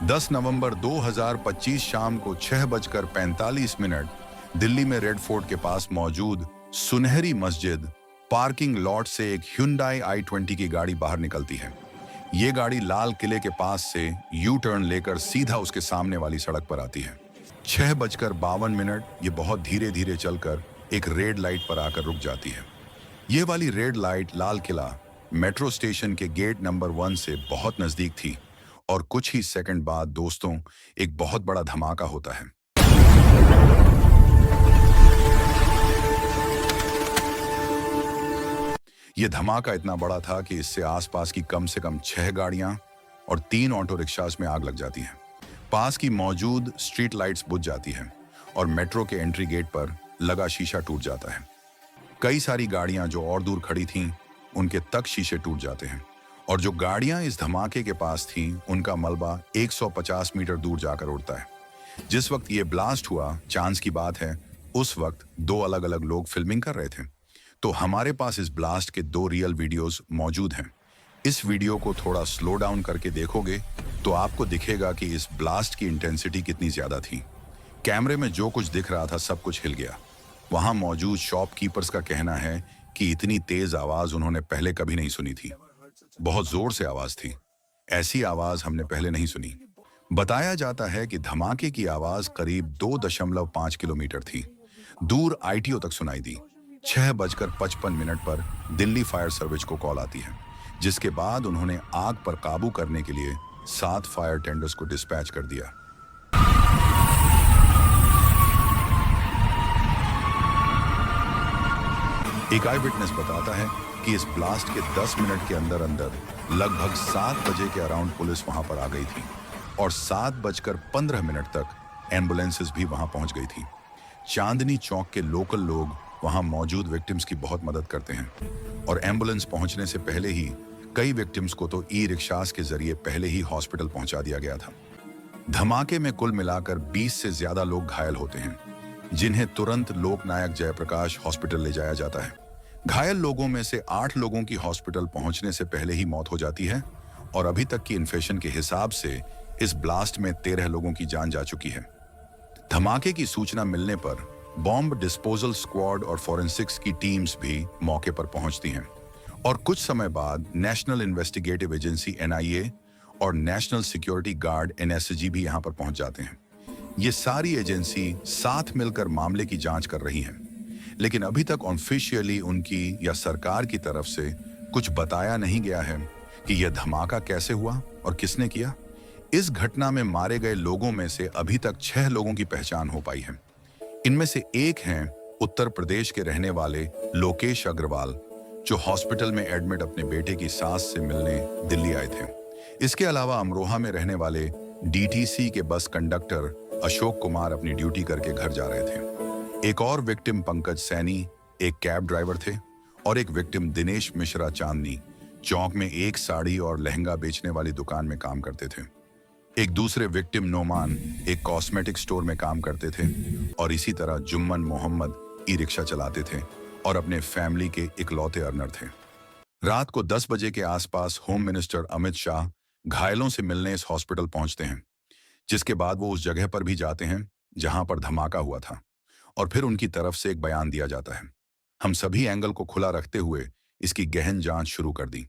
10 नवंबर 2025 शाम को 6:45 दिल्ली में रेड फोर्ट के पास मौजूद सुनहरी मस्जिद पार्किंग लॉट से एक Hyundai i20 की गाड़ी बाहर निकलती है। ये गाड़ी लाल किले के पास से यू टर्न लेकर सीधा उसके सामने वाली सड़क पर आती है। 6:52 ये बहुत धीरे धीरे चलकर एक रेड लाइट पर आकर रुक जाती है। ये वाली red light Lal Qila metro station के गेट नंबर 1 से बहुत नजदीक थी और कुछ ही सेकंड बाद दोस्तों एक बहुत बड़ा धमाका होता है। यह धमाका इतना बड़ा था कि इससे आसपास की कम से कम 6 गाड़ियां और 3 ऑटो रिक्शास में आग लग जाती है। पास की मौजूद स्ट्रीट लाइट्स बुझ जाती हैं और मेट्रो के एंट्री गेट पर लगा शीशा टूट जाता है। कई सारी गाड़ियां जो और दूर खड़ी थीं, उनके तक शीशे टूट जाते हैं और जो गाड़ियां इस धमाके के पास थीं, उनका मलबा 150 मीटर दूर जाकर उड़ता है। जिस वक्त ये ब्लास्ट हुआ, चांस की बात है, उस वक्त 2 अलग अलग लोग फिल्मिंग कर रहे थे। तो हमारे पास इस ब्लास्ट के 2 रियल वीडियोस मौजूद हैं। इस वीडियो को थोड़ा स्लो डाउन करके देखोगे तो आपको दिखेगा कि इस ब्लास्ट की इंटेंसिटी कितनी ज्यादा थी। कैमरे में जो कुछ दिख रहा था सब कुछ हिल गया। वहां मौजूद शॉपकीपर्स का कहना है कि इतनी तेज आवाज उन्होंने पहले कभी नहीं सुनी थी। बहुत जोर से आवाज थी, ऐसी आवाज हमने पहले नहीं सुनी। बताया जाता है कि धमाके की आवाज करीब 2.5 किलोमीटर थी, दूर आईटीओ तक सुनाई दी। 6:55 पर दिल्ली फायर सर्विस को कॉल आती है, जिसके बाद उन्होंने आग पर काबू करने के लिए 7 फायर टेंडर्स को डिस्पैच कर दिया। एक आई विटनेस बताता है कि इस ब्लास्ट के 10 मिनट के अंदर अंदर लगभग 7 बजे के अराउंड पुलिस वहां पर आ गई थी और 7:15 तक एम्बुलेंसेस भी वहां पहुंच गई थी। चांदनी चौक के लोकल लोग वहां मौजूद विक्टिम्स की बहुत मदद करते हैं और एम्बुलेंस पहुंचने से पहले ही कई विक्टिम्स को तो ई रिक्शास के जरिए पहले ही हॉस्पिटल पहुंचा दिया गया था। धमाके में कुल मिलाकर 20 से ज्यादा लोग घायल होते हैं, जिन्हें तुरंत लोकनायक जयप्रकाश हॉस्पिटल ले जाया जाता है। घायल लोगों में से 8 लोगों की हॉस्पिटल पहुंचने से पहले ही मौत हो जाती है और अभी तक की इन्फेक्शन के हिसाब से इस ब्लास्ट में 13 लोगों की जान जा चुकी है। धमाके की सूचना मिलने पर बॉम्ब डिस्पोजल स्क्वाड और फॉरेंसिक्स की टीम्स भी मौके पर पहुंचती हैं और कुछ समय बाद नेशनल इन्वेस्टिगेटिव एजेंसी NIA और नेशनल सिक्योरिटी गार्ड NSG भी यहां पर पहुंच जाते हैं। ये सारी एजेंसी साथ मिलकर मामले की जांच कर रही हैं, लेकिन अभी तक ऑफिशियली उनकी या सरकार की तरफ से कुछ बताया नहीं गया है कि यह धमाका कैसे हुआ और किसने किया। इस घटना में मारे गए लोगों में से अभी तक 6 लोगों की पहचान हो पाई है। इनमें से एक हैं उत्तर प्रदेश के रहने वाले लोकेश अग्रवाल, जो हॉस्पिटल में एडमिट अपने बेटे की सास से मिलने दिल्ली आए थे। इसके अलावा अमरोहा में रहने वाले DTC के बस कंडक्टर अशोक कुमार अपनी ड्यूटी करके घर जा रहे थे। एक और विक्टिम पंकज सैनी एक कैब ड्राइवर थे और एक विक्टिम दिनेश मिश्रा चांदनी चौक में एक साड़ी और लहंगा बेचने वाली दुकान में काम करते थे। एक दूसरे विक्टिम नोमान एक कॉस्मेटिक स्टोर में काम करते थे और इसी तरह जुम्मन मोहम्मद ई रिक्शा चलाते थे और अपने फैमिली के इकलौते अर्नर थे। रात को 10 बजे के आसपास होम मिनिस्टर अमित शाह घायलों से मिलने इस हॉस्पिटल पहुंचते हैं, जिसके बाद वो उस जगह पर भी जाते हैं जहां पर धमाका हुआ था और फिर उनकी तरफ से एक बयान दिया जाता है। हम सभी एंगल को खुला रखते हुए इसकी गहन जांच शुरू कर दी।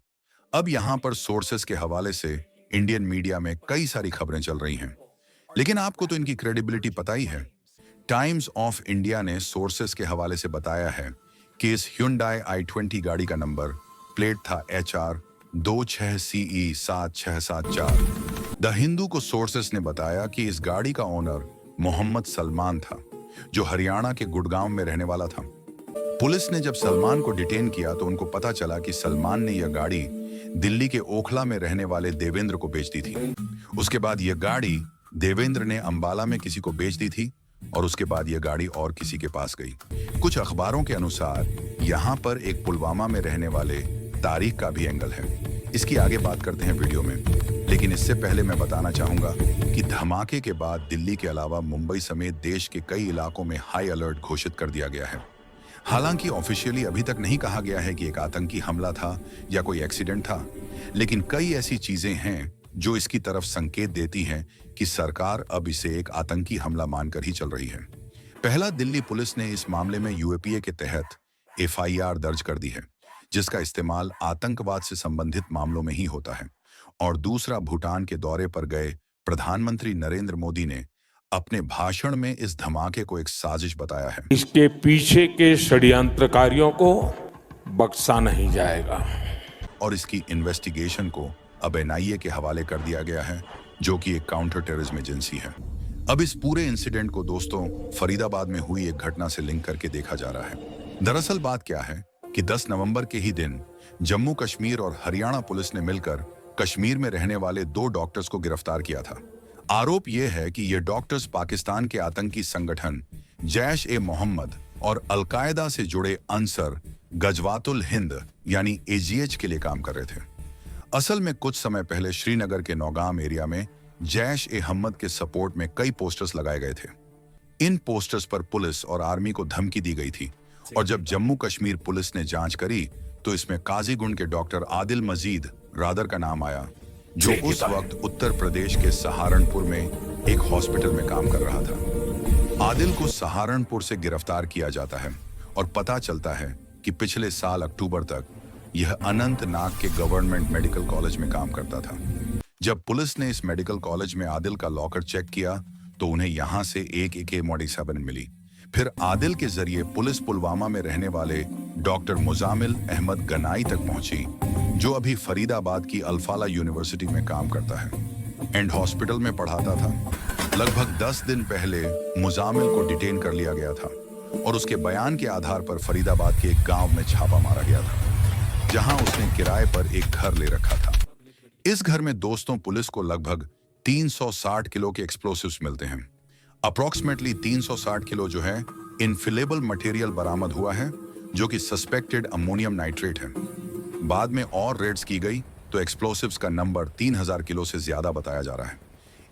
अब यहां पर सोर्सेस के हवाले से इंडियन मीडिया में कई सारी खबरें चल रही हैं, लेकिन आपको तो इनकी क्रेडिबिलिटी पता ही है। टाइम्स ऑफ इंडिया ने सोर्सेस के हवाले से बताया है कि इस Hyundai i20 गाड़ी का नंबर प्लेट था HR 26CE 7674। द हिंदू को सोर्सेस ने बताया कि इस गाड़ी का ओनर मोहम्मद सलमान था, जो हरियाणा के गुड़गांव में रहने वाला था। पुलिस ने जब सलमान को डिटेन किया तो उनको पता चला कि सलमान ने यह गाड़ी दिल्ली के ओखला में रहने वाले देवेंद्र को बेच दी थी। उसके बाद यह गाड़ी देवेंद्र ने अंबाला में किसी को बेच दी थी और उसके बाद यह गाड़ी और किसी के पास गई। कुछ अखबारों के अनुसार यहाँ पर एक पुलवामा में रहने वाले तारिक का भी एंगल है। इसकी आगे बात करते हैं वीडियो में, लेकिन इससे पहले मैं बताना चाहूंगा कि धमाके के बाद दिल्ली के अलावा मुंबई समेत देश के कई इलाकों में हाई अलर्ट घोषित कर दिया गया है। हालांकि ऑफिशियली अभी तक नहीं कहा गया है कि एक आतंकी हमला था या कोई एक्सीडेंट था, लेकिन कई ऐसी चीजें हैं जो इसकी तरफ संकेत देती हैं कि सरकार अब इसे एक आतंकी हमला मानकर ही चल रही है। पहला, दिल्ली पुलिस ने इस मामले में यूएपीए के तहत एफआईआर दर्ज कर दी है, जिसका इस्तेमाल आतंकवाद से संबंधित मामलों में ही होता है। और दूसरा, भूटान के दौरे पर गए प्रधानमंत्री नरेंद्र मोदी ने अपने भाषण में इस धमाके को एक साजिश बताया है। इसके पीछे के षड्यंत्रकारियों को बख्शा नहीं जाएगा और इसकी इन्वेस्टिगेशन को अब एनआईए के हवाले कर दिया गया है, जो कि एक काउंटर टेररिज्म एजेंसी है। अब इस पूरे इंसिडेंट को दोस्तों फरीदाबाद में हुई एक घटना से लिंक करके देखा जा रहा है। दरअसल बात क्या है कि 10 नवंबर के ही दिन जम्मू कश्मीर और हरियाणा पुलिस ने मिलकर कश्मीर में रहने वाले 2 डॉक्टर्स को गिरफ्तार किया था। आरोप यह है कि ये डॉक्टर्स पाकिस्तान के आतंकी संगठन जैश-ए-मोहम्मद और अलकायदा से जुड़े अंसर गजवातुल हिंद यानी एजीएच के लिए काम कर रहे थे। असल में कुछ समय पहले श्रीनगर के नौगाम एरिया में जैश-ए-मोहम्मद के सपोर्ट में कई पोस्टर्स लगाए गए थे। इन पोस्टर्स पर पुलिस और आर्मी को धमकी दी गई थी और जब जम्मू कश्मीर पुलिस ने जांच करी तो इसमें काजीगुंड के डॉक्टर आदिल मजीद रादर का नाम आया, जो उस वक्त उत्तर प्रदेश के सहारनपुर में एक हॉस्पिटल में काम कर रहा था। आदिल को सहारनपुर से गिरफ्तार किया जाता है और पता चलता है कि पिछले साल अक्टूबर तक यह अनंतनाग के गवर्नमेंट मेडिकल कॉलेज में काम करता था। जब पुलिस ने इस मेडिकल कॉलेज में आदिल का लॉकर चेक किया तो उन्हें यहां से एक AK-47 मिली। फिर आदिल के जरिए पुलिस पुलवामा में रहने वाले डॉक्टर मुजामिल अहमद गनाई तक पहुंची, जो अभी फरीदाबाद की अल्फाला यूनिवर्सिटी में काम करता है। एंड हॉस्पिटल में पढ़ाता था। लगभग 10 दिन पहले मुजामिल को डिटेन कर लिया गया था और उसके बयान के आधार पर फरीदाबाद के एक गांव में छापा मारा गया था, जहां उसने किराए पर एक घर ले रखा था। इस घर में दोस्तों पुलिस को लगभग 360 किलो के एक्सप्लोसिव्स मिलते हैं। अप्रॉक्सीमेटली 360 किलो जो है इनफिलेबल मटेरियल बरामद हुआ है, जो कि सस्पेक्टेड अमोनियम नाइट्रेट है। बाद में और रेड्स की गई तो एक्सप्लोसिव्स का नंबर 3000 किलो से ज्यादा बताया जा रहा है।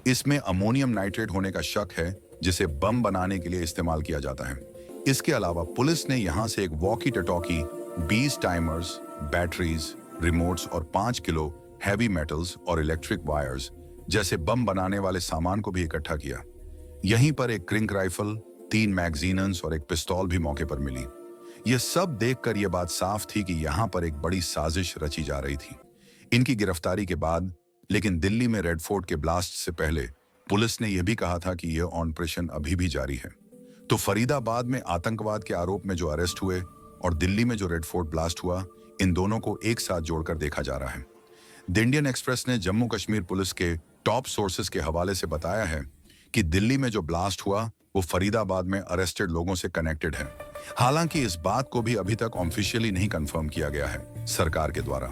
इसमें अमोनियम नाइट्रेट होने का शक है, जिसे बम बनाने के लिए इस्तेमाल किया जाता है। इसके अलावा पुलिस ने यहां से एक वॉकी टटॉकी, 20 टाइमर्स, बैटरीज, रिमोट्स और 5 किलो हैवी मेटल्स और इलेक्ट्रिक वायर्स जैसे बम बनाने वाले सामान को भी इकट्ठा किया। यहीं पर एक क्रिंक राइफल, 3 मैगजीन्स और एक पिस्तौल भी मौके पर मिली। यह सब देखकर यह बात साफ थी कि यहां पर एक बड़ी साजिश रची जा रही थी। इनकी गिरफ्तारी के बाद लेकिन दिल्ली में रेड फोर्ट के ब्लास्ट से पहले पुलिस ने यह भी कहा था कि यह ऑपरेशन अभी भी जारी है। तो फरीदाबाद में आतंकवाद के आरोप में जो अरेस्ट हुए और दिल्ली में जो रेड फोर्ट ब्लास्ट हुआ, इन दोनों को एक साथ जोड़कर देखा जा रहा है। द इंडियन एक्सप्रेस ने जम्मू कश्मीर पुलिस के टॉप सोर्सेस के हवाले से बताया है कि दिल्ली में जो ब्लास्ट हुआ वो फरीदाबाद में अरेस्टेड लोगों से कनेक्टेड है। हालांकि इस बात को भी अभी तक ऑफिशियली नहीं कंफर्म किया गया है सरकार के द्वारा,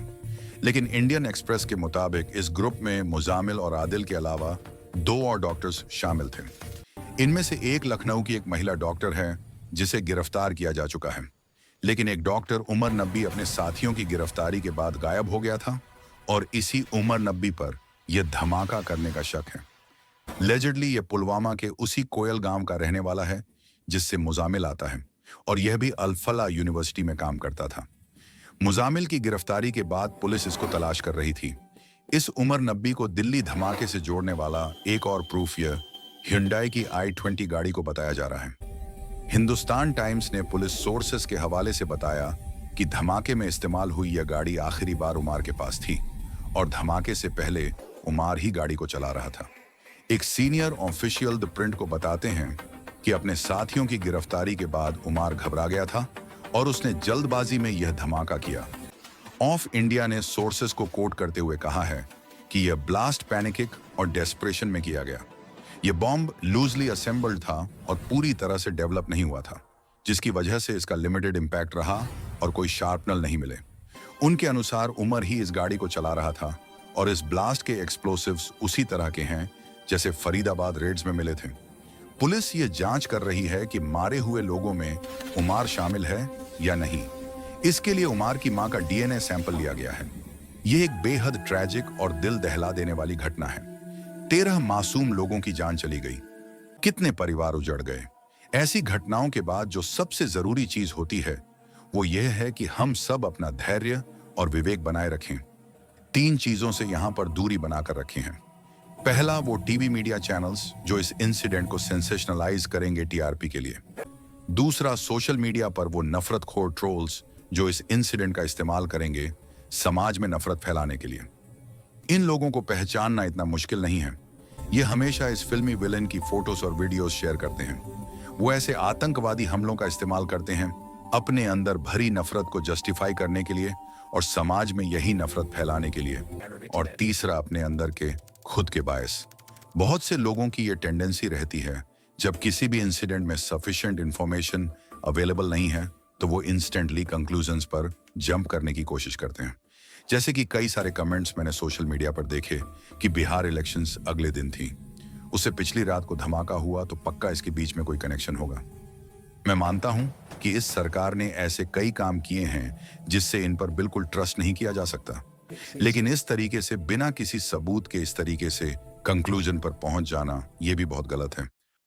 लेकिन इंडियन एक्सप्रेस के मुताबिक इस ग्रुप में मुजामिल और आदिल के अलावा 2 और डॉक्टर्स शामिल थे। इनमें से एक लखनऊ की एक महिला डॉक्टर है जिसे गिरफ्तार किया जा चुका है, लेकिन एक डॉक्टर उमर नब्बी अपने साथियों की गिरफ्तारी के बाद गायब हो गया था और इसी उमर नब्बी पर यह धमाका करने का शक है। लेजेडली यह पुलवामा के उसी कोयल गांव का रहने वाला है जिससे मुजामिल आता है और यह भी अल्फला यूनिवर्सिटी में काम करता था। मुजामिल की गिरफ्तारी के बाद पुलिस इसको तलाश कर रही थी। इस उमर नब्बी को दिल्ली धमाके से जोड़ने वाला एक और प्रूफ यह Hyundai की i20 गाड़ी को बताया जा रहा है। हिंदुस्तान टाइम्स ने पुलिस सोर्सेस के हवाले से बताया कि धमाके में इस्तेमाल हुई यह गाड़ी आखिरी बार उमार के पास थी और धमाके से पहले उमार ही गाड़ी को चला रहा था। एक सीनियर ऑफिशियल द प्रिंट को बताते हैं कि अपने साथियों की गिरफ्तारी के बाद उमार घबरा गया था और उसने जल्दबाजी में यह धमाका किया। ऑफ इंडिया ने सोर्सेस को कोट करते हुए कहा है कि यह ब्लास्ट पैनिकिक और डेस्परेशन में किया गया। यह बॉम्ब लूजली असेंबल्ड था और पूरी तरह से डेवलप नहीं हुआ था, जिसकी वजह से इसका लिमिटेड इम्पैक्ट रहा और कोई शार्पनल नहीं मिले। उनके अनुसार उमर ही इस गाड़ी को चला रहा था और इस ब्लास्ट के एक्सप्लोसिव्स उसी तरह के हैं जैसे फरीदाबाद रेड्स में मिले थे। पुलिस ये जांच कर रही है कि मारे हुए लोगों में उमार शामिल है या नहीं। इसके लिए उमार की मां का DNA सैंपल लिया गया है। यह एक बेहद ट्रैजिक और दिल दहला देने वाली घटना है। 13 मासूम लोगों की जान चली गई, कितने परिवार उजड़ गए। ऐसी घटनाओं के बाद जो सबसे जरूरी चीज होती है वो यह है कि हम सब अपना धैर्य और विवेक बनाए रखें। 3 चीजों से यहां पर दूरी बनाकर रखी है। पहला, वो टीवी मीडिया चैनल्स जो इस इंसिडेंट को सेंसेशनलाइज करेंगे टीआरपी के लिए। दूसरा, सोशल मीडिया पर वो नफरतखोर ट्रोल्स जो इस इंसिडेंट का इस्तेमाल करेंगे समाज में नफरत फैलाने के लिए। इन लोगों को पहचानना इतना मुश्किल नहीं है। ये हमेशा इस फिल्मी विलेन की फोटोज और वीडियोस शेयर करते हैं। वो ऐसे आतंकवादी हमलों का इस्तेमाल करते हैं अपने अंदर भरी नफरत को जस्टिफाई करने के लिए और समाज में यही नफरत फैलाने के लिए। और तीसरा, अपने अंदर के खुद के बायस। बहुत से लोगों की ये टेंडेंसी रहती है, जब किसी भी इंसिडेंट में सफिशिएंट इंफॉर्मेशन अवेलेबल नहीं है तो वो इंस्टेंटली कंक्लूजन्स पर जंप करने की कोशिश करते हैं। जैसे कि कई सारे कमेंट्स मैंने सोशल मीडिया पर देखे कि बिहार इलेक्शंस अगले दिन थी, उससे पिछली रात को धमाका हुआ तो पक्का इसके बीच में कोई कनेक्शन होगा। मैं मानता हूं कि इस सरकार ने ऐसे कई काम किए हैं जिससे इन पर बिल्कुल ट्रस्ट नहीं किया जा सकता, लेकिन इस तरीके से बिना किसी सबूत के इस तरीके से कंक्लूजन पर पहुंच जाना यह भी बहुत गलत है।